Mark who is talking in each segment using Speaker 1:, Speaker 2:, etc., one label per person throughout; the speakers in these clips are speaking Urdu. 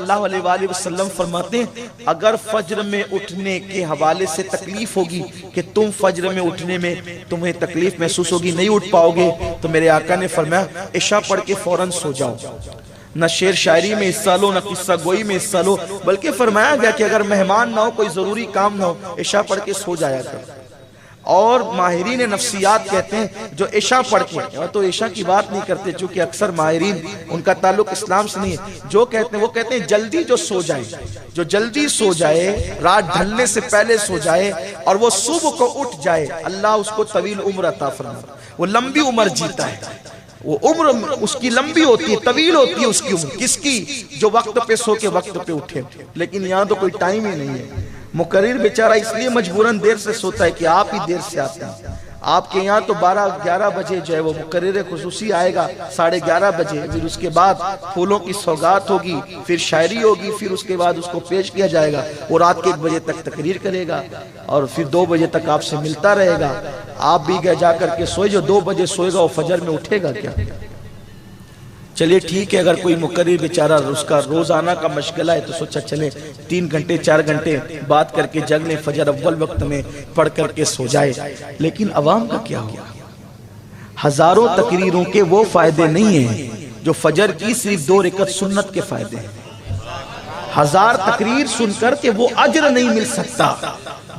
Speaker 1: اللہ علیہ وآلہ وسلم فرماتے ہیں اگر فجر میں اٹھنے کے حوالے سے تکلیف ہوگی کہ تم فجر میں اٹھنے میں تمہیں تکلیف محسوس ہوگی، نہیں اٹھ پاؤ گے، تو میرے آقا نے فرمایا عشاء پڑھ کے فوراً سو جاؤ، نہ شعر شاعری میں حصہ لو، نہ قصہ گوئی میں حصہ لو، بلکہ فرمایا گیا کہ اگر مہمان نہ ہو، کوئی ضروری کام نہ ہو، عشاء پڑھ کے سو جایا کرو۔ اور ماہرین نفسیات کہتے ہیں جو عشاء پڑھ کے، اور تو عشاء کی بات نہیں کرتے چونکہ اکثر ماہرین ان کا تعلق اسلام سے نہیں ہے، جو کہتے ہیں وہ کہتے ہیں جلدی جو سو جائے، جو جلدی سو جائے، رات ڈھلنے سے پہلے سو جائے اور وہ صبح کو اٹھ جائے، اللہ اس کو طویل عمر عطا فرمائے، وہ لمبی عمر جیتا ہے، وہ عمر اس کی لمبی ہوتی ہے، طویل ہوتی ہے اس کی عمر، کس کی؟ جو وقت پہ سو کے وقت پہ اٹھے۔ لیکن یہاں تو کوئی ٹائم ہی نہیں ہے، مقرر بیچارہ اس لیے مجبوراً دیر سے سوتا ہے کہ آپ ہی دیر سے آتے ہیں۔ آپ کے یہاں تو 12-11 بجے جو ہے وہ مقرر خصوصی آئے گا 11:30 بجے، پھر اس کے بعد پھولوں کی سوغات ہوگی، پھر شاعری ہوگی، پھر اس کے بعد اس کو پیش کیا جائے گا، وہ رات کے 1 بجے تک تقریر کرے گا اور پھر 2 بجے تک آپ سے ملتا رہے گا۔ آپ بھی گئے جا کر کے سوئے، جو 2 بجے سوئے گا وہ فجر میں اٹھے گا کیا؟ چلیے ٹھیک ہے، اگر کوئی مقرر بیچارہ اس کا روزانہ کا مشغلہ ہے تو سوچا چلے 3 گھنٹے 4 گھنٹے بات کر کے جگ لیں، فجر اول وقت میں پڑھ کر کے سو جائے۔ لیکن عوام کا کیا ہوا؟ ہزاروں تقریروں کے وہ فائدے نہیں ہیں جو فجر کی صرف 2 رکعت سنت کے فائدے ہیں۔ 1000 تقریر سن کر کے وہ اجر نہیں مل سکتا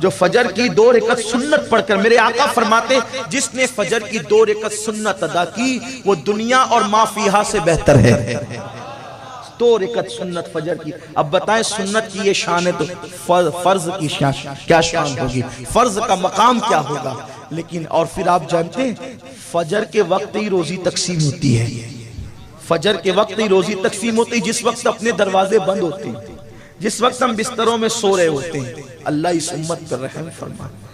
Speaker 1: جو فجر کی 2 رکعت سنت پڑھ کر۔ میرے آقا فرماتے جس نے فجر کی 2 رکعت سنت ادا کی وہ دنیا اور ما فیہا سے بہتر ہے۔ 2 رکعت سنت فجر کی۔ اب بتائیں سنت کی یہ شان ہے تو فرض کی کیا شان ہوگی، فرض کا مقام کیا ہوگا۔ لیکن اور پھر آپ جانتے ہیں فجر کے وقت ہی روزی تقسیم ہوتی ہے، فجر کے وقت ہی روزی تقسیم ہوتی ہے، جس وقت اپنے دروازے بند ہوتے ہیں، جس وقت ہم بستروں میں سو رہے ہوتے ہیں۔ اللہ اس امت پر رحم فرمائے۔